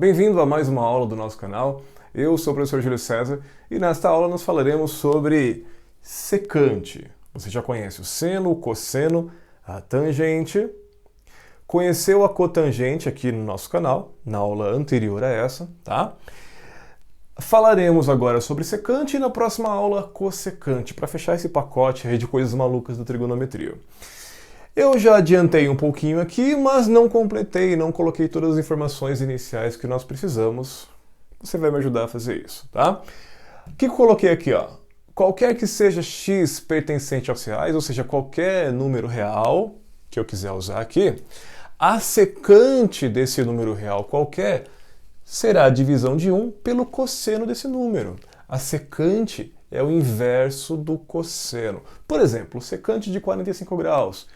Bem-vindo a mais uma aula do nosso canal. Eu sou o professor Júlio César e nesta aula nós falaremos sobre secante. Você já conhece o seno, o cosseno, a tangente. Conheceu a cotangente aqui no nosso canal, na aula anterior a essa, tá? Falaremos agora sobre secante e na próxima aula cossecante, para fechar esse pacote aí de coisas malucas da trigonometria. Eu já adiantei um pouquinho aqui, mas não completei, não coloquei todas as informações iniciais que nós precisamos. Você vai me ajudar a fazer isso, tá? O que eu coloquei aqui, ó? Qualquer que seja x pertencente aos reais, ou seja, qualquer número real que eu quiser usar aqui, a secante desse número real qualquer será a divisão de 1 pelo cosseno desse número. A secante é o inverso do cosseno. Por exemplo, o secante de 45 graus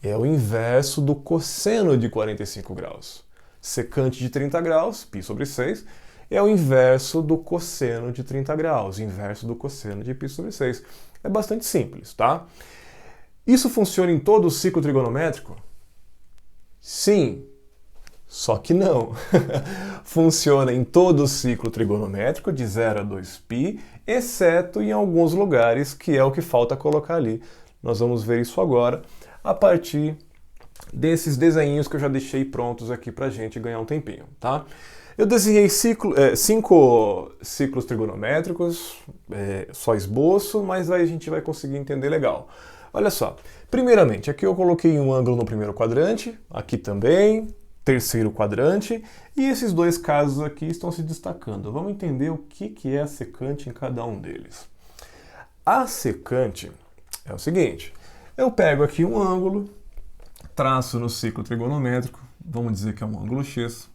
é o inverso do cosseno de 45 graus. Secante de 30 graus, π sobre 6, é o inverso do cosseno de 30 graus, inverso do cosseno de π sobre 6. É bastante simples, tá? Isso funciona em todo o ciclo trigonométrico? Sim, só que não. Funciona em todo o ciclo trigonométrico de 0 a 2π, exceto em alguns lugares, que é o que falta colocar ali. Nós vamos ver isso agora, a partir desses desenhinhos que eu já deixei prontos aqui pra gente ganhar um tempinho, tá? Eu desenhei 5 ciclos trigonométricos, só esboço, mas aí a gente vai conseguir entender legal. Olha só, primeiramente, aqui eu coloquei um ângulo no primeiro quadrante, aqui também, terceiro quadrante, e esses dois casos aqui estão se destacando. Vamos entender o que é a secante em cada um deles. A secante é o seguinte: eu pego aqui um ângulo, traço no ciclo trigonométrico, vamos dizer que é um ângulo x.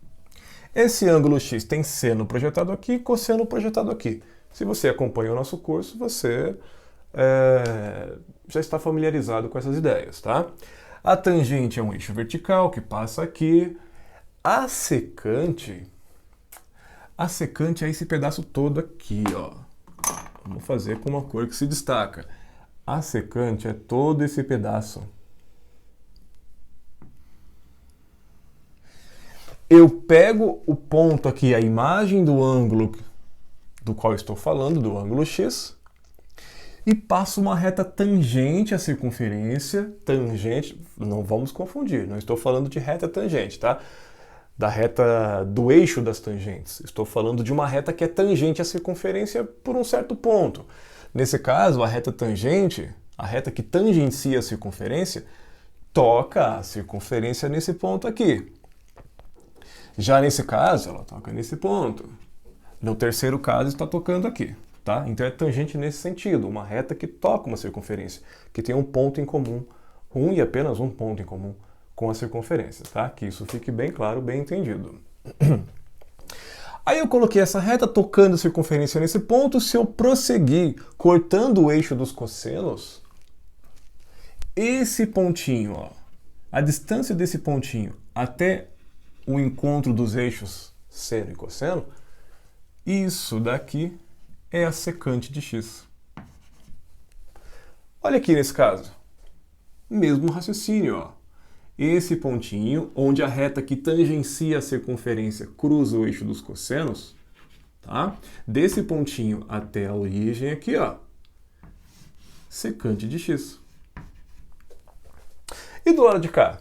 Esse ângulo x tem seno projetado aqui e cosseno projetado aqui. Se você acompanha o nosso curso, você já está familiarizado com essas ideias, tá? A tangente é um eixo vertical que passa aqui. A secante é esse pedaço todo aqui, ó. Vamos fazer com uma cor que se destaca. A secante é todo esse pedaço. Eu pego o ponto aqui, a imagem do ângulo do qual estou falando, do ângulo x, e passo uma reta tangente à circunferência. Tangente, não vamos confundir, não estou falando de reta tangente, tá? Da reta do eixo das tangentes. Estou falando de uma reta que é tangente à circunferência por um certo ponto. Nesse caso, a reta tangente, a reta que tangencia a circunferência, toca a circunferência nesse ponto aqui. Já nesse caso, ela toca nesse ponto. No terceiro caso, está tocando aqui, tá? Então é tangente nesse sentido, uma reta que toca uma circunferência, que tem um ponto em comum, um e apenas um ponto em comum com a circunferência, tá? Que isso fique bem claro, bem entendido. Aí eu coloquei essa reta tocando a circunferência nesse ponto. Se eu prosseguir cortando o eixo dos cossenos, esse pontinho, ó, a distância desse pontinho até o encontro dos eixos seno e cosseno, isso daqui é a secante de x. Olha aqui nesse caso, mesmo raciocínio, ó. Esse pontinho, onde a reta que tangencia a circunferência cruza o eixo dos cossenos, tá? Desse pontinho até a origem aqui, ó, secante de x. E do lado de cá?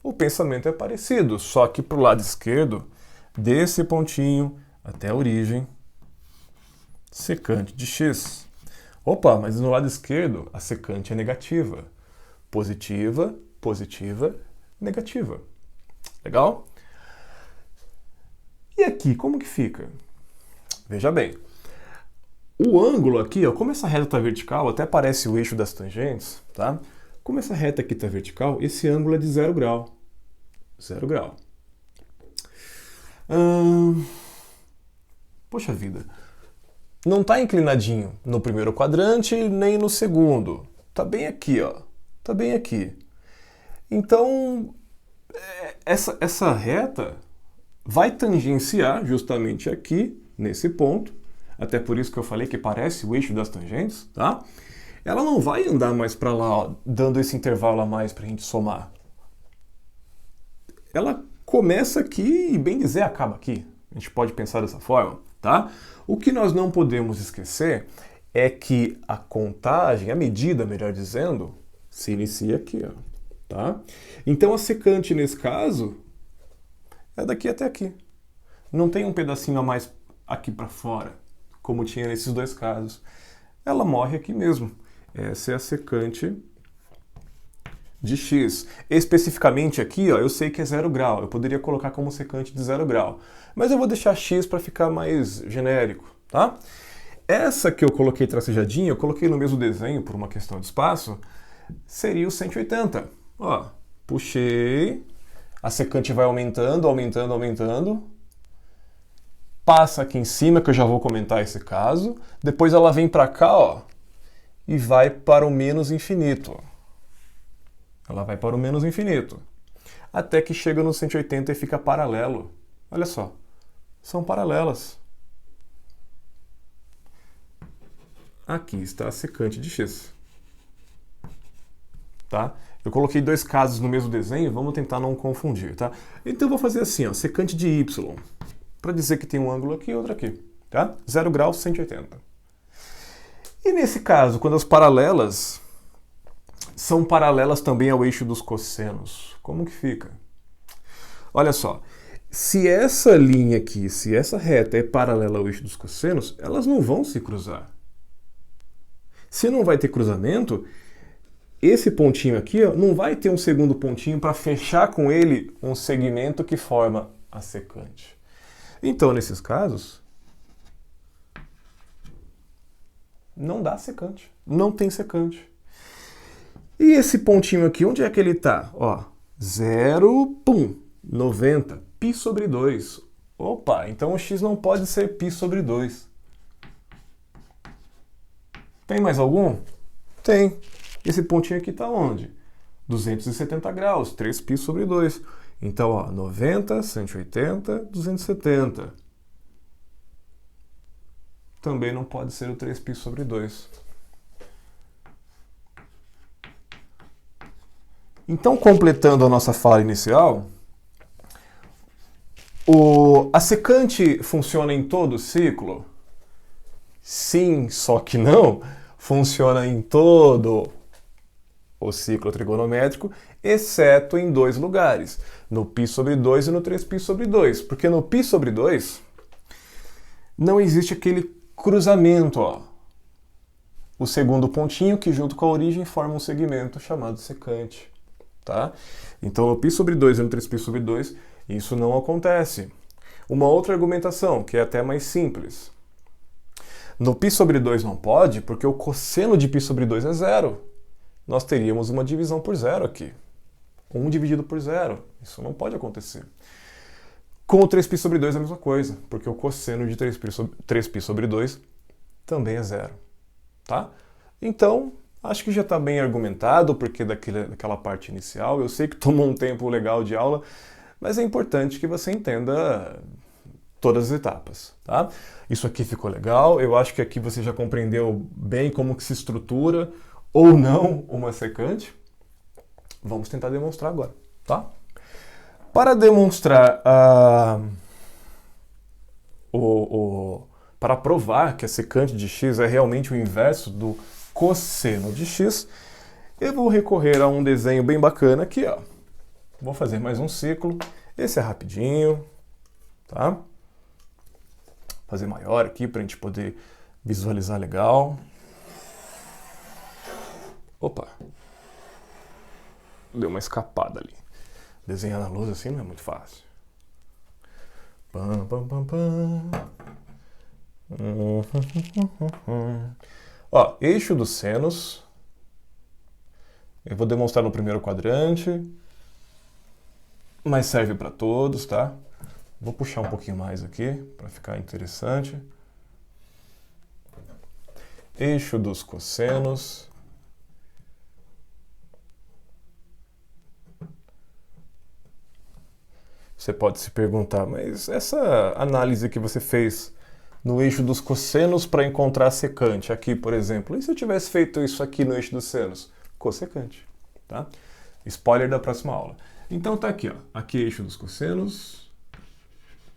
O pensamento é parecido, só que para o lado esquerdo, desse pontinho até a origem, secante de x. Opa, mas no lado esquerdo, a secante é negativa. Positiva, positiva, negativa. Legal? E aqui, como que fica? Veja bem, o ângulo aqui, ó, como essa reta está vertical, até parece o eixo das tangentes, tá? Como essa reta aqui está vertical, esse ângulo é de 0 grau. 0 grau. Poxa vida. Não está inclinadinho no primeiro quadrante nem no segundo. Está bem aqui, ó. Está bem aqui. Então, essa reta vai tangenciar justamente aqui, nesse ponto. Até por isso que eu falei que parece o eixo das tangentes, tá? Ela não vai andar mais para lá, ó, dando esse intervalo a mais para a gente somar. Ela começa aqui e, bem dizer, acaba aqui. A gente pode pensar dessa forma, tá? O que nós não podemos esquecer é que a contagem, a medida, melhor dizendo, se inicia aqui, ó, tá? Então a secante nesse caso é daqui até aqui. Não tem um pedacinho a mais aqui para fora, como tinha nesses dois casos. Ela morre aqui mesmo. Essa é a secante de x. Especificamente aqui, ó, eu sei que é 0 grau. Eu poderia colocar como secante de 0 grau. Mas eu vou deixar x para ficar mais genérico, tá? Essa que eu coloquei tracejadinha, eu coloquei no mesmo desenho por uma questão de espaço, seria o 180. Ó, puxei, a secante vai aumentando, aumentando, aumentando. Passa aqui em cima, que eu já vou comentar esse caso. Depois ela vem para cá, ó, e vai para o menos infinito. Ela vai para o menos infinito. Até que chega no 180 e fica paralelo. Olha só, são paralelas. Aqui está a secante de x. Tá? Eu coloquei dois casos no mesmo desenho, vamos tentar não confundir, tá? Então eu vou fazer assim, ó, secante de y, para dizer que tem um ângulo aqui e outro aqui, tá? 0 graus, 180. E nesse caso, quando as paralelas são paralelas também ao eixo dos cossenos, como que fica? Olha só, se essa linha aqui, se essa reta é paralela ao eixo dos cossenos, elas não vão se cruzar. Se não vai ter cruzamento, esse pontinho aqui, ó, não vai ter um segundo pontinho para fechar com ele um segmento que forma a secante. Então, nesses casos, não dá secante. Não tem secante. E esse pontinho aqui, onde é que ele está? Ó, 0, pum, 90, π sobre 2. Opa, então o x não pode ser π sobre 2. Tem mais algum? Tem. Esse pontinho aqui está onde? 270 graus, 3π sobre 2. Então, ó, 90, 180, 270. Também não pode ser o 3π sobre 2. Então, completando a nossa fala inicial, a secante funciona em todo o ciclo? Sim, só que não. Funciona em todo o ciclo trigonométrico, exceto em dois lugares, no π sobre 2 e no 3π sobre 2, porque no π sobre 2 não existe aquele cruzamento, ó. O segundo pontinho que junto com a origem forma um segmento chamado secante, tá? Então no π sobre 2 e no 3π sobre 2 isso não acontece. Uma outra argumentação, que é até mais simples. No π sobre 2 não pode, porque o cosseno de π sobre 2 é 0. Nós teríamos uma divisão por 0 aqui. 1 dividido por 0. Isso não pode acontecer. Com o 3π sobre 2 é a mesma coisa, porque o cosseno de 3π sobre 2 também é 0. Tá? Então, acho que já está bem argumentado, porque daquela parte inicial, eu sei que tomou um tempo legal de aula, mas é importante que você entenda todas as etapas, tá? Isso aqui ficou legal, eu acho que aqui você já compreendeu bem como que se estrutura ou não uma secante. Vamos tentar demonstrar agora, tá? Para demonstrar para provar que a secante de x é realmente o inverso do cosseno de x, eu vou recorrer a um desenho bem bacana aqui, ó. Vou fazer mais um ciclo. Esse é rapidinho, tá? Fazer maior aqui para a gente poder visualizar legal. Opa! Deu uma escapada ali. Desenhar na luz assim não é muito fácil. Pam, pam, pam, pam. Ó, eixo dos senos. Eu vou demonstrar no primeiro quadrante, mas serve para todos, tá? Vou puxar um pouquinho mais aqui para ficar interessante. Eixo dos cossenos. Você pode se perguntar, mas essa análise que você fez no eixo dos cossenos para encontrar secante, aqui, por exemplo, e se eu tivesse feito isso aqui no eixo dos senos? Cossecante, tá? Spoiler da próxima aula. Então tá aqui, ó. Aqui eixo dos cossenos.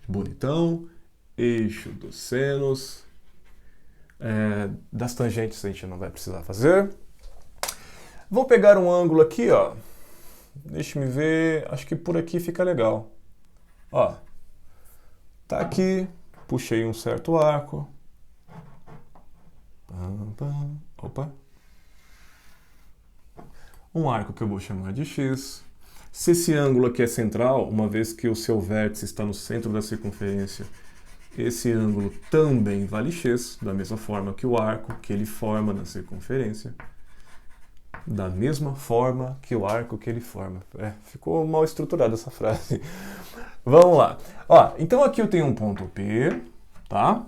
Bonitão. Eixo dos senos. Das tangentes a gente não vai precisar fazer. Vou pegar um ângulo aqui, ó. Deixa-me ver, acho que por aqui fica legal. Ó, tá aqui, puxei um certo arco. Opa. Um arco que eu vou chamar de X. Se esse ângulo aqui é central, uma vez que o seu vértice está no centro da circunferência, esse ângulo também vale X, da mesma forma que o arco que ele forma na circunferência. Da mesma forma que o arco que ele forma. Ficou mal estruturada essa frase. Vamos lá. Ó, então aqui eu tenho um ponto P, tá?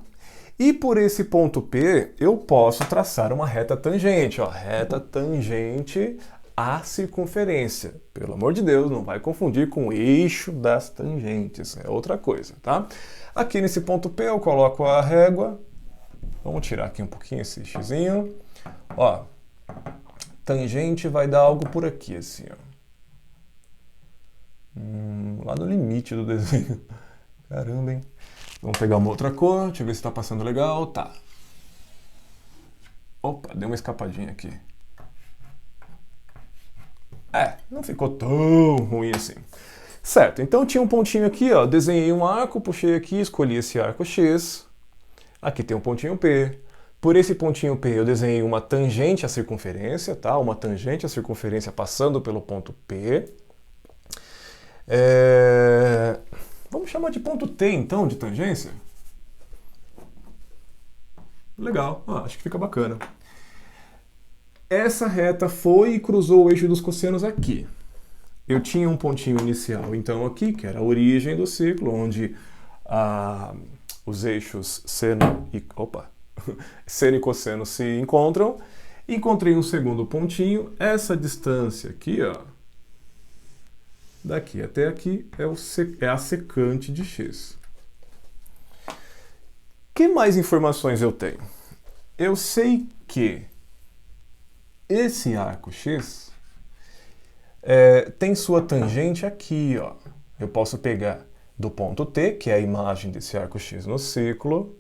E por esse ponto P eu posso traçar uma reta tangente, ó, reta tangente à circunferência. Pelo amor de Deus, não vai confundir com o eixo das tangentes, é outra coisa, tá? Aqui nesse ponto P eu coloco a régua. Vamos tirar aqui um pouquinho esse xizinho. Ó, tangente vai dar algo por aqui, assim, ó. Lá no limite do desenho. Caramba, hein? Vamos pegar uma outra cor, deixa eu ver se tá passando legal. Tá. Opa, deu uma escapadinha aqui. Não ficou tão ruim assim. Certo, então tinha um pontinho aqui, ó. Desenhei um arco, puxei aqui, escolhi esse arco X. Aqui tem um pontinho P. Por esse pontinho P eu desenhei uma tangente à circunferência, tá? Uma tangente à circunferência passando pelo ponto P. Vamos chamar de ponto T, então, de tangência? Legal, acho que fica bacana. Essa reta foi e cruzou o eixo dos cossenos aqui. Eu tinha um pontinho inicial, então, aqui, que era a origem do ciclo, onde os eixos seno e cosseno se encontram. Encontrei um segundo pontinho. Essa distância aqui, ó, daqui até aqui é a secante de X. Que mais informações eu tenho? Eu sei que esse arco X tem sua tangente aqui, ó. Eu posso pegar do ponto T, que é a imagem desse arco X no ciclo,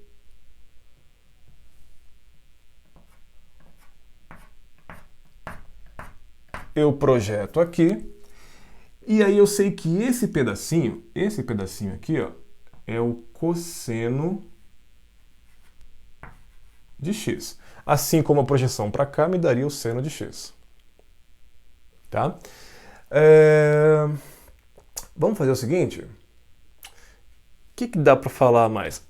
eu projeto aqui, e aí eu sei que esse pedacinho aqui, ó, é o cosseno de X. Assim como a projeção para cá me daria o seno de X. Tá? Vamos fazer o seguinte. O que dá para falar mais?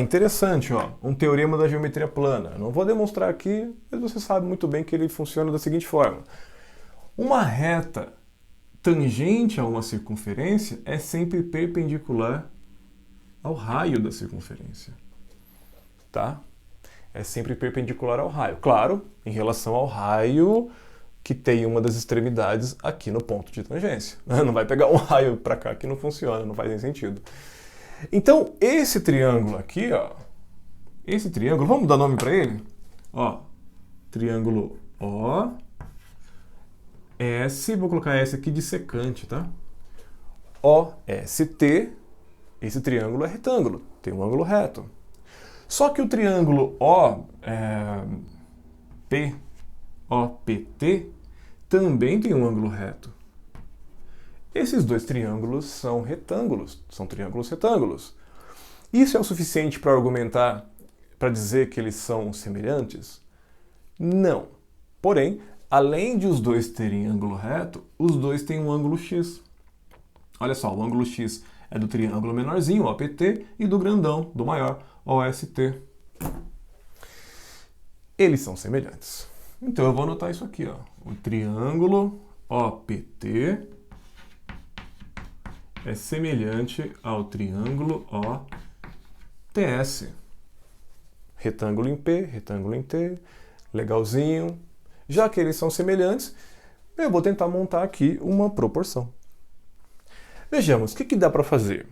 Interessante, ó, um teorema da geometria plana. Não vou demonstrar aqui, mas você sabe muito bem que ele funciona da seguinte forma. Uma reta tangente a uma circunferência é sempre perpendicular ao raio da circunferência. Tá? É sempre perpendicular ao raio. Claro, em relação ao raio que tem uma das extremidades aqui no ponto de tangência. Não vai pegar um raio para cá que não funciona, não faz nem sentido. Então, esse triângulo aqui, ó, esse triângulo, vamos dar nome para ele? Ó, triângulo OS, vou colocar S aqui de secante, tá? OST, esse triângulo é retângulo, tem um ângulo reto. Só que o triângulo OPT também tem um ângulo reto. Esses dois triângulos são retângulos, são triângulos retângulos. Isso é o suficiente para argumentar, para dizer que eles são semelhantes? Não. Porém, além de os dois terem ângulo reto, os dois têm um ângulo X. Olha só, o ângulo X é do triângulo menorzinho, OPT, e do grandão, do maior, OST. Eles são semelhantes. Então eu vou anotar isso aqui, ó. O triângulo OPT é semelhante ao triângulo OTS. Retângulo em P, retângulo em T, legalzinho. Já que eles são semelhantes, eu vou tentar montar aqui uma proporção. Vejamos, o que dá para fazer?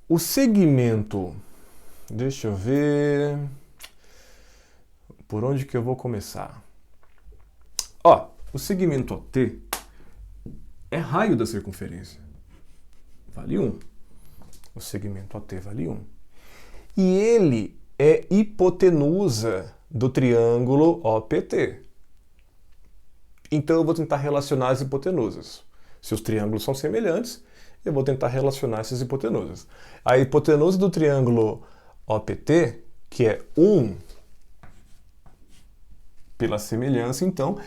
O segmento, deixa eu ver, por onde que eu vou começar? Ó, o segmento OT é raio da circunferência, vale 1. O segmento AT vale 1. E ele é hipotenusa do triângulo OPT. Então eu vou tentar relacionar as hipotenusas. Se os triângulos são semelhantes, eu vou tentar relacionar essas hipotenusas. A hipotenusa do triângulo OPT, que é 1 pela semelhança, então,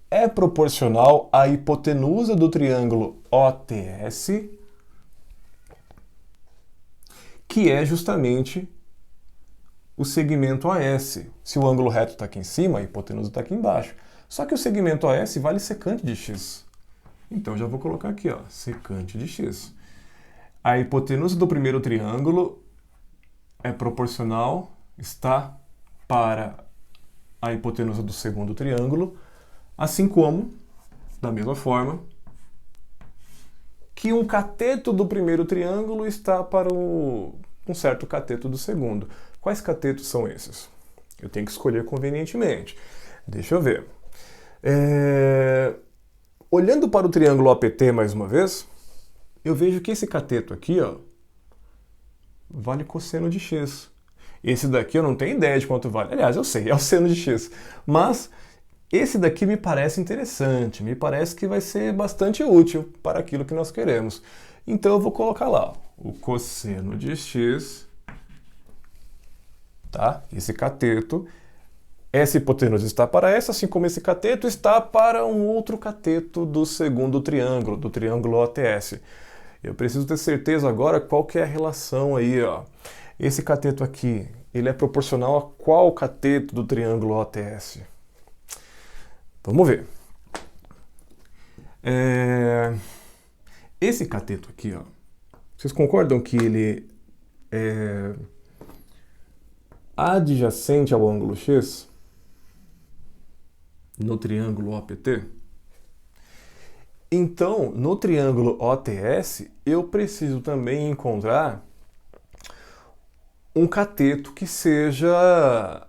é proporcional à hipotenusa do triângulo OTS, que é justamente o segmento AS. Se o ângulo reto está aqui em cima, a hipotenusa está aqui embaixo. Só que o segmento AS vale secante de x. Então já vou colocar aqui, ó, secante de x. A hipotenusa do primeiro triângulo é proporcional, está para a hipotenusa do segundo triângulo, assim como, da mesma forma, que um cateto do primeiro triângulo está para um certo cateto do segundo. Quais catetos são esses? Eu tenho que escolher convenientemente. Deixa eu ver. Olhando para o triângulo OPT mais uma vez, eu vejo que esse cateto aqui, ó, vale cosseno de x. Esse daqui eu não tenho ideia de quanto vale. Aliás, eu sei, é o seno de x. Mas esse daqui me parece interessante, me parece que vai ser bastante útil para aquilo que nós queremos. Então eu vou colocar lá, ó, o cosseno de x, tá? Esse cateto. Essa hipotenusa está para essa, assim como esse cateto está para um outro cateto do segundo triângulo, do triângulo OTS. Eu preciso ter certeza agora qual que é a relação aí, ó. Esse cateto aqui, ele é proporcional a qual cateto do triângulo OTS? Vamos ver. Esse cateto aqui, ó, vocês concordam que ele é adjacente ao ângulo X no triângulo OPT? Então, no triângulo OTS, eu preciso também encontrar um cateto que seja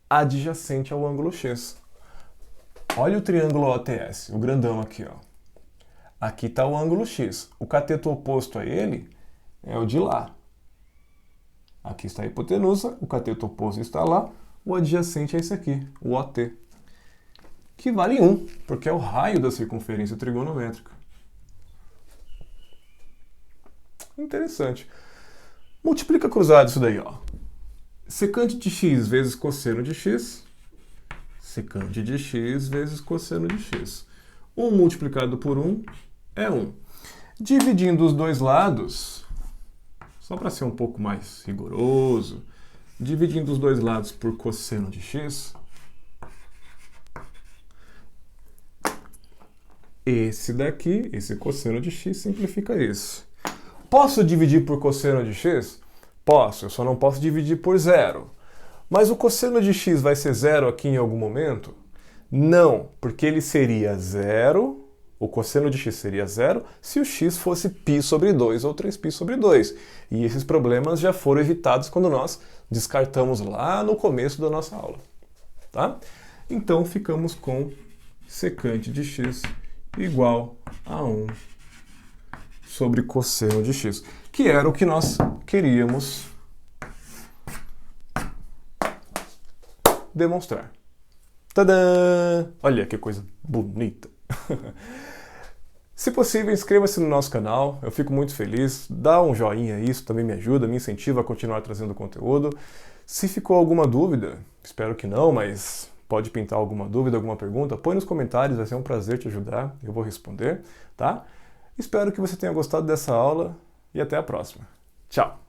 adjacente ao ângulo X. Olha o triângulo OTS, o grandão aqui, ó. Aqui está o ângulo X. O cateto oposto a ele é o de lá. Aqui está a hipotenusa, o cateto oposto está lá, o adjacente é esse aqui, o OT, que vale 1, porque é o raio da circunferência trigonométrica. Interessante. Multiplica cruzado isso daí, ó. Secante de x vezes cosseno de x, secante de x vezes cosseno de x. 1 multiplicado por 1 é 1. Dividindo os dois lados, só para ser um pouco mais rigoroso, dividindo os dois lados por cosseno de x, esse daqui, esse cosseno de x, simplifica isso. Posso dividir por cosseno de x? Posso, eu só não posso dividir por zero. Mas o cosseno de x vai ser zero aqui em algum momento? Não, porque ele seria zero, o cosseno de x seria zero, se o x fosse π sobre 2 ou 3π sobre 2. E esses problemas já foram evitados quando nós descartamos lá no começo da nossa aula. Tá? Então ficamos com secante de x igual a 1 sobre cosseno de x, que era o que nós queríamos demonstrar. Tadã! Olha que coisa bonita! Se possível, inscreva-se no nosso canal, eu fico muito feliz, dá um joinha, isso também me ajuda, me incentiva a continuar trazendo conteúdo. Se ficou alguma dúvida, espero que não, mas pode pintar alguma dúvida, alguma pergunta, põe nos comentários, vai ser um prazer te ajudar, eu vou responder, tá? Espero que você tenha gostado dessa aula e até a próxima. Tchau!